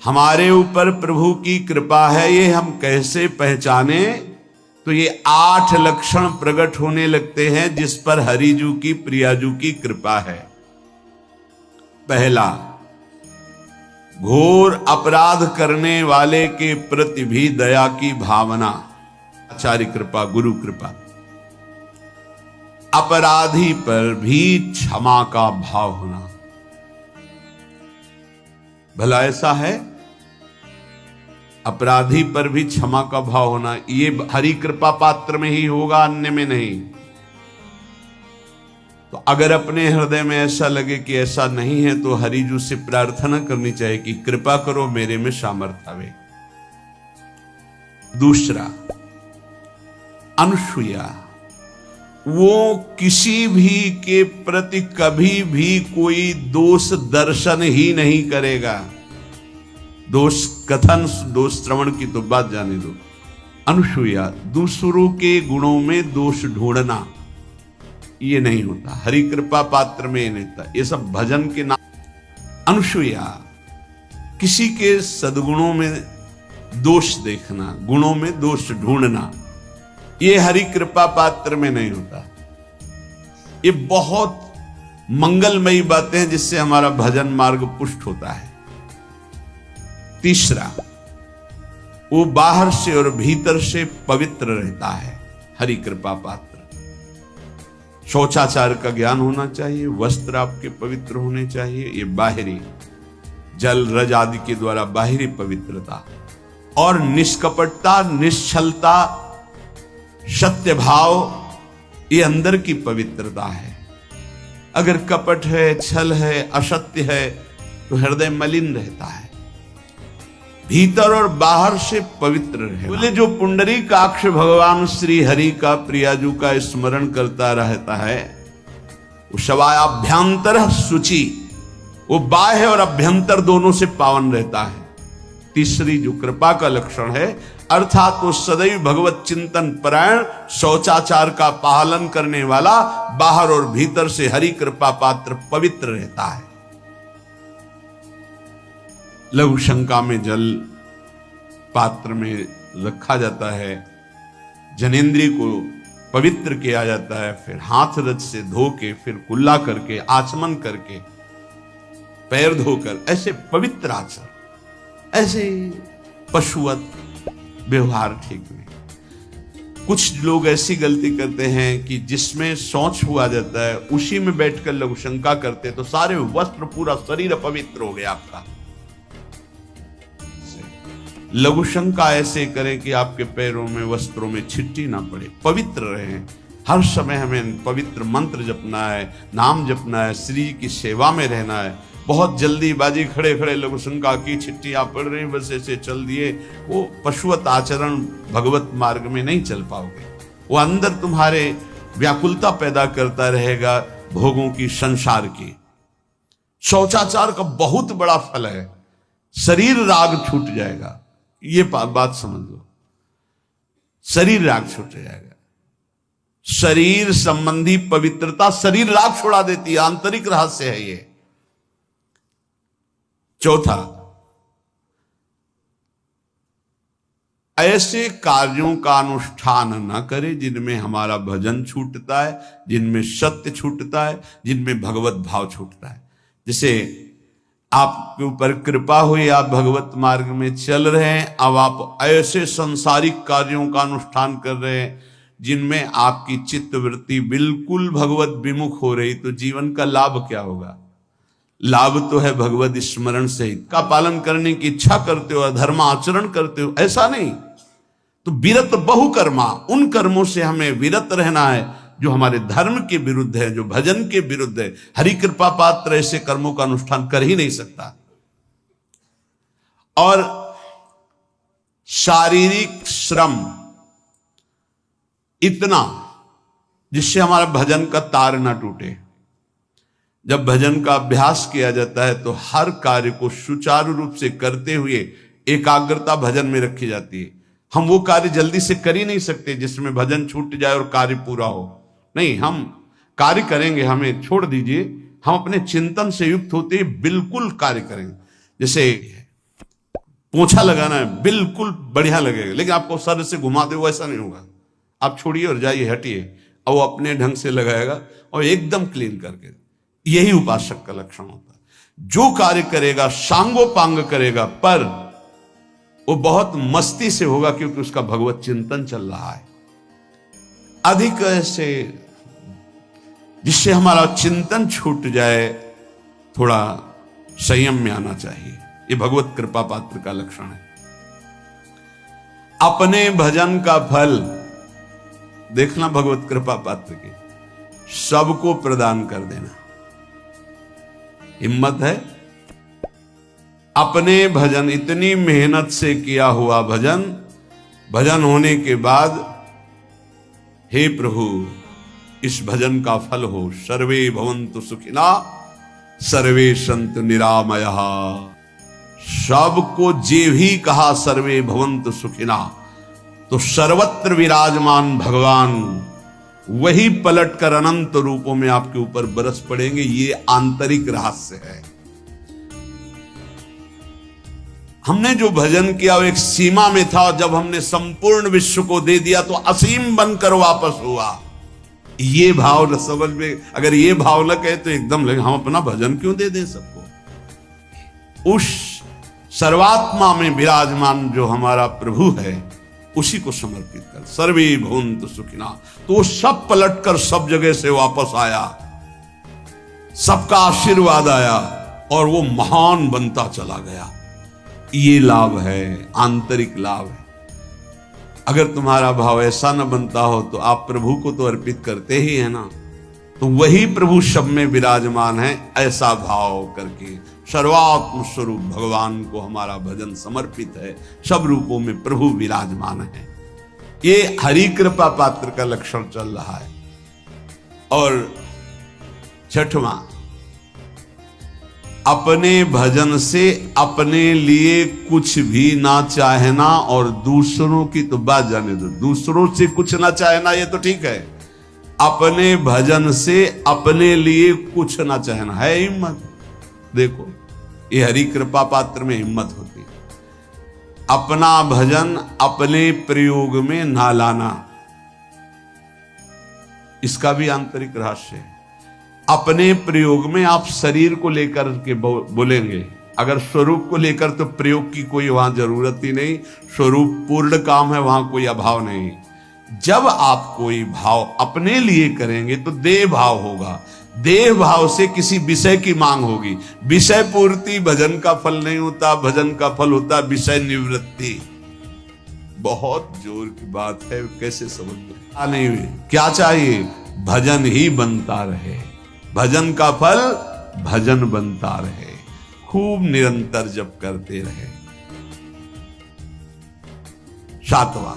हमारे ऊपर प्रभु की कृपा है ये हम कैसे पहचाने? तो ये 8 लक्षण प्रकट होने लगते हैं जिस पर हरिजू की प्रियाजू की कृपा है। पहला, घोर अपराध करने वाले के प्रति भी दया की भावना, आचार्य कृपा, गुरु कृपा। अपराधी पर भी क्षमा का भाव होना। भला ऐसा है? अपराधी पर भी क्षमा का भाव होना, ये हरि कृपा पात्र में ही होगा, अन्य में नहीं। तो अगर अपने हृदय में ऐसा लगे कि ऐसा नहीं है तो हरिजू से प्रार्थना करनी चाहिए कि कृपा करो मेरे में सामर्थ्य आवे। दूसरा, अनुसूया, वो किसी भी के प्रति कभी भी कोई दोष दर्शन ही नहीं करेगा। दोष कथन, दोष श्रवण की तो बात जाने दो। अनुसूया, दूसरों के गुणों में दोष ढूंढना ये नहीं होता, हरि कृपा पात्र में ये नहीं होता, ये सब भजन के नाम। अनुसूया, किसी के सद्गुणों में दोष देखना, गुणों में दोष ढूंढना, ये हरि कृपा पात्र में नहीं होता। ये बहुत मंगलमयी बातें हैं जिससे हमारा भजन मार्ग पुष्ट होता है। तीसरा, वो बाहर से और भीतर से पवित्र रहता है, हरि कृपा पात्र। शौचाचार का ज्ञान होना चाहिए, वस्त्र आपके पवित्र होने चाहिए, ये बाहरी, जल रज आदि के द्वारा बाहरी पवित्रता, और निष्कपटता, निश्चलता, सत्य भाव, ये अंदर की पवित्रता है। अगर कपट है, छल है, असत्य है तो हृदय मलिन रहता है। भीतर और बाहर से पवित्र रहे। बोले जो पुंडरीकाक्ष भगवान श्री हरि का प्रियाजू का स्मरण करता रहता है वो शवायाभ्यंतर शुचि, वो बाह्य और अभ्यंतर दोनों से पावन रहता है। तीसरी जो कृपा का लक्षण है, अर्थात वो सदैव भगवत चिंतन परायण, शौचाचार का पालन करने वाला, बाहर और भीतर से हरि कृपा पात्र पवित्र रहता है। लघु शंका में जल पात्र में रखा जाता है, जनेंद्रिय को पवित्र किया जाता है, फिर हाथ रज से धो के, फिर कुल्ला करके, आचमन करके, पैर धोकर, ऐसे पवित्र आचरण, ऐसे पशुवत व्यवहार ठीक नहीं। कुछ लोग ऐसी गलती करते हैं कि जिसमें शौच हुआ जाता है उसी में बैठकर लघु शंका करते तो सारे वस्त्र, पूरा शरीर अपवित्र हो गया आपका। लघु शंका ऐसे करें कि आपके पैरों में, वस्त्रों में छिट्टी ना पड़े, पवित्र रहें। हर समय हमें पवित्र मंत्र जपना है, नाम जपना है, श्री की सेवा में रहना है। बहुत जल्दीबाजी खड़े खड़े लघु शंका की, छिट्टियां पड़ रही, बस ऐसे चल दिए, वो पशुवत आचरण भगवत मार्ग में नहीं चल पाओगे। वो अंदर तुम्हारे व्याकुलता पैदा करता रहेगा, भोगों की, संसार की। शौचाचार का बहुत बड़ा फल है, शरीर राग छूट जाएगा, ये बात समझ लो। शरीर राग छूट जाएगा। शरीर संबंधी पवित्रता शरीर राग छोड़ा देती है, आंतरिक रहस्य है ये। चौथा, ऐसे कार्यों का अनुष्ठान न करे जिनमें हमारा भजन छूटता है, जिनमें सत्य छूटता है, जिनमें भगवत भाव छूटता है। जैसे आपके ऊपर कृपा हुई, आप भगवत मार्ग में चल रहे हैं, अब आप ऐसे संसारिक कार्यों का अनुष्ठान कर रहे हैं जिनमें आपकी चित्तवृत्ति बिल्कुल भगवत विमुख हो रही, तो जीवन का लाभ क्या होगा? लाभ तो है भगवत स्मरण से का पालन करने की इच्छा करते हो, धर्म आचरण करते हो, ऐसा नहीं। तो विरत बहुकर्मा, उन कर्मों से हमें विरत रहना है जो हमारे धर्म के विरुद्ध है, जो भजन के विरुद्ध है। हरि कृपा पात्र ऐसे कर्मों का अनुष्ठान कर ही नहीं सकता। और शारीरिक श्रम इतना जिससे हमारा भजन का तार ना टूटे। जब भजन का अभ्यास किया जाता है तो हर कार्य को सुचारू रूप से करते हुए एकाग्रता भजन में रखी जाती है। हम वो कार्य जल्दी से कर ही नहीं सकते जिसमें भजन छूट जाए और कार्य पूरा हो। नहीं, हम कार्य करेंगे, हमें छोड़ दीजिए, हम अपने चिंतन से युक्त होते बिल्कुल कार्य करेंगे। जैसे पोछा लगाना है, बिल्कुल बढ़िया लगेगा, लेकिन आपको सर से घुमा दे वैसा नहीं होगा। आप छोड़िए और जाइए, हटिए, और वो अपने ढंग से लगाएगा और एकदम क्लीन करके। यही उपासक का लक्षण होता है। जो कार्य करेगा सांगोपांग करेगा, पर वो बहुत मस्ती से होगा, क्योंकि उसका भगवत चिंतन चल रहा है। अधिक ऐसे जिससे हमारा चिंतन छूट जाए, थोड़ा संयम में आना चाहिए। ये भगवत कृपा पात्र का लक्षण है। अपने भजन का फल देखना, भगवत कृपा पात्र के सबको प्रदान कर देना। हिम्मत है। अपने भजन, इतनी मेहनत से किया हुआ भजन, भजन होने के बाद, हे प्रभु इस भजन का फल हो, सर्वे भवन्तु सुखिना सर्वे सन्तु निरामया। सबको जे भी कहा सर्वे भवन्तु सुखिना, तो सर्वत्र विराजमान भगवान वही पलटकर अनंत रूपों में आपके ऊपर बरस पड़ेंगे। ये आंतरिक रहस्य है। हमने जो भजन किया वो एक सीमा में था, और जब हमने संपूर्ण विश्व को दे दिया तो असीम बनकर वापस हुआ। ये भाव न समझ में, अगर ये भाव न कहे तो एकदम लगे हम अपना भजन क्यों दे दें सबको। उस सर्वात्मा में विराजमान जो हमारा प्रभु है, उसी को समर्पित कर। सर्वे भवन्तु सुखिना, तो वो सब पलटकर सब जगह से वापस आया, सबका आशीर्वाद आया, और वो महान बनता चला गया। ये लाभ है, आंतरिक लाभ है। अगर तुम्हारा भाव ऐसा न बनता हो तो आप प्रभु को तो अर्पित करते ही है ना, तो वही प्रभु सब में विराजमान है। ऐसा भाव करके सर्वात्म स्वरूप भगवान को हमारा भजन समर्पित है। सब रूपों में प्रभु विराजमान है। ये हरि कृपा पात्र का लक्षण चल रहा है। और छठवां, अपने भजन से अपने लिए कुछ भी ना चाहना, और दूसरों की तो बात जाने दो, दूसरों से कुछ ना चाहना ये तो ठीक है। अपने भजन से अपने लिए कुछ ना चाहना है हिम्मत। देखो ये हरि कृपा पात्र में हिम्मत होती है। अपना भजन अपने प्रयोग में ना लाना, इसका भी आंतरिक रहस्य है। अपने प्रयोग में आप शरीर को लेकर के बोलेंगे, अगर स्वरूप को लेकर तो प्रयोग की कोई वहां जरूरत ही नहीं। स्वरूप पूर्ण काम है, वहां कोई अभाव नहीं। जब आप कोई भाव अपने लिए करेंगे तो देह भाव होगा। देह भाव से किसी विषय की मांग होगी। विषय पूर्ति भजन का फल नहीं होता, भजन का फल होता विषय निवृत्ति। बहुत जोर की बात है, कैसे समझ में नहीं हुई। क्या चाहिए? भजन ही बनता रहे, भजन का फल भजन बनता रहे, खूब निरंतर जप करते रहे। सातवां,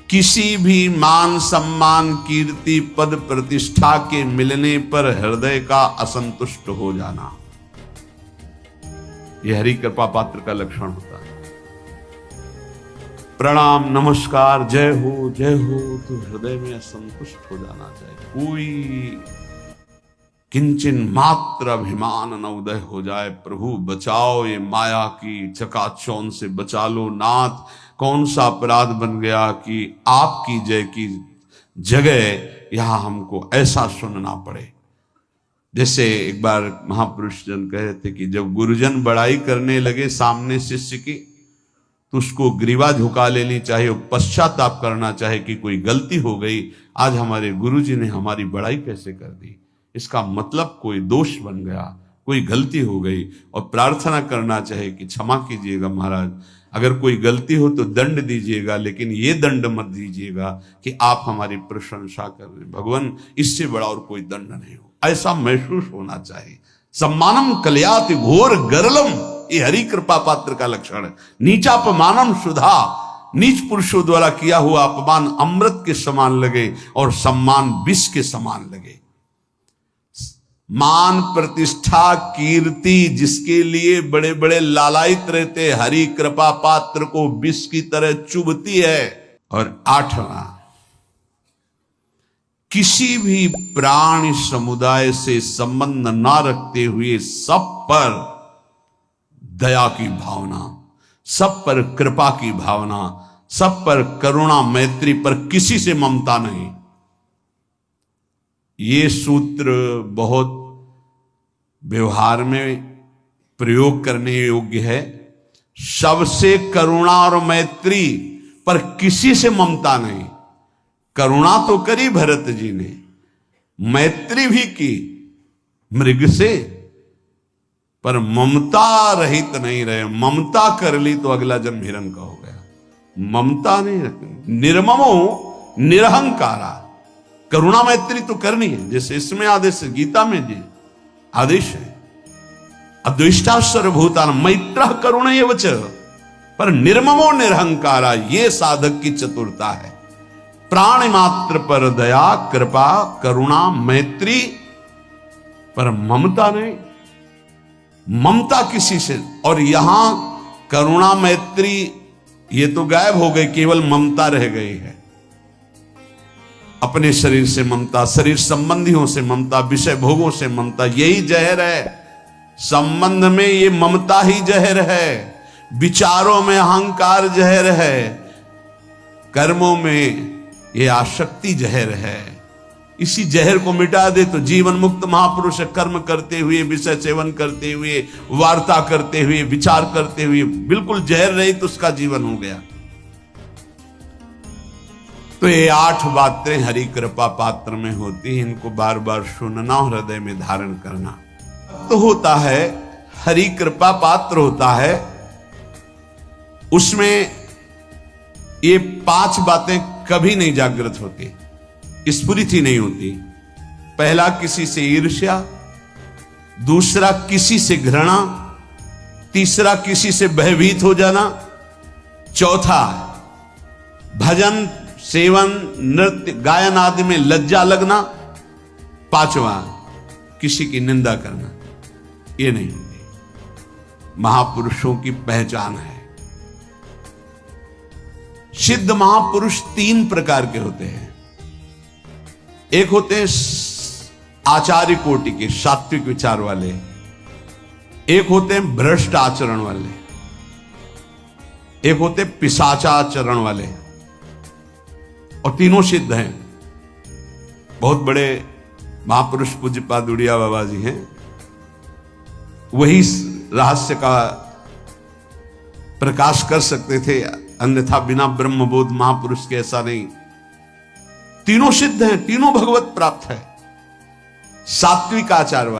किसी भी मान सम्मान कीर्ति पद प्रतिष्ठा के मिलने पर हृदय का असंतुष्ट हो जाना, यह हरि कृपा पात्र का लक्षण होता है। प्रणाम नमस्कार जय हो तो हृदय में असंतुष्ट हो जाना चाहिए। कोई किंचन मात्र अभिमान न उदय हो जाए। प्रभु बचाओ, ये माया की चकाचौंध से बचा लो नाथ। कौन सा अपराध बन गया कि आपकी जय की जगह यहां हमको ऐसा सुनना पड़े। जैसे एक बार महापुरुष जन कह रहे थे कि जब गुरुजन बड़ाई करने लगे सामने शिष्य की, तो उसको ग्रीवा झुका लेनी चाहिए, पश्चाताप करना चाहे कि कोई गलती हो गई, आज हमारे गुरुजी ने हमारी बड़ाई कैसे कर दी। इसका मतलब कोई दोष बन गया, कोई गलती हो गई, और प्रार्थना करना चाहे कि क्षमा कीजिएगा महाराज, अगर कोई गलती हो तो दंड दीजिएगा, लेकिन ये दंड मत दीजिएगा कि आप हमारी प्रशंसा कर रहे। भगवान इससे बड़ा और कोई दंड नहीं हो, ऐसा महसूस होना चाहिए। सम्मानम कलयाति घोर गरलम, ये हरि कृपा पात्र का लक्षण है। नीचापमानम सुधा, नीच पुरुषों द्वारा किया हुआ अपमान अमृत के समान लगे और सम्मान विष के समान लगे। मान प्रतिष्ठा कीर्ति जिसके लिए बड़े बड़े लालायित रहते, हरि कृपा पात्र को विष की तरह चुभती है। और आठवां, किसी भी प्राणी समुदाय से संबंध ना रखते हुए सब पर दया की भावना, सब पर कृपा की भावना, सब पर करुणा मैत्री, पर किसी से ममता नहीं। ये सूत्र बहुत व्यवहार में प्रयोग करने योग्य है। सबसे करुणा और मैत्री, पर किसी से ममता नहीं। करुणा तो करी भरत जी ने, मैत्री भी की मृग से, पर ममता रहित नहीं रहे। ममता कर ली तो अगला जन्म हिरण का हो गया। ममता नहीं रखनी। निर्ममो निरहंकारा। करुणा मैत्री तो करनी है, जैसे इसमें आदेश है, गीता में जी आदेश है, अद्वेष्टा सर्वभूतान मैत्र करुण एवच, पर निर्ममो निरहंकारा, ये साधक की चतुरता है। प्राण मात्र पर दया, कृपा, करुणा, मैत्री, पर ममता नहीं। ममता किसी से, और यहां करुणा मैत्री ये तो गायब हो गई, केवल ममता रह गई है। अपने शरीर से ममता, शरीर संबंधियों से ममता, विषय भोगों से ममता, यही जहर है। संबंध में ये ममता ही जहर है, विचारों में अहंकार जहर है, कर्मों में ये आसक्ति जहर है। इसी जहर को मिटा दे तो जीवन मुक्त महापुरुष कर्म करते हुए, विषय सेवन करते हुए, वार्ता करते हुए, विचार करते हुए, बिल्कुल जहर रहित तो उसका जीवन हो गया। तो ये 8 बातें हरि कृपा पात्र में होती, इनको बार बार सुनना, हृदय में धारण करना। तो होता है हरि कृपा पात्र होता है, उसमें ये 5 बातें कभी नहीं जागृत होती, स्फुरित ही नहीं होती। पहला, किसी से ईर्ष्या। दूसरा, किसी से घृणा। तीसरा, किसी से भयभीत हो जाना। चौथा, भजन, सेवन, नृत्य, गायन आदि में लज्जा लगना। पांचवा, किसी की निंदा करना। ये नहीं होती। महापुरुषों की पहचान है। सिद्ध महापुरुष 3 प्रकार के होते हैं। एक होते हैं आचार्य कोटि के, सात्विक विचार वाले। एक होते हैं भ्रष्ट आचरण वाले। एक होते पिशाचाचरण वाले। और तीनों सिद्ध हैं। बहुत बड़े महापुरुष पूज्यपाद उड़िया बाबा जी हैं, वही रहस्य का प्रकाश कर सकते थे, अन्यथा बिना ब्रह्मबोध महापुरुष के ऐसा नहीं। तीनों सिद्ध हैं, तीनों भगवत प्राप्त है। सात्विक आचार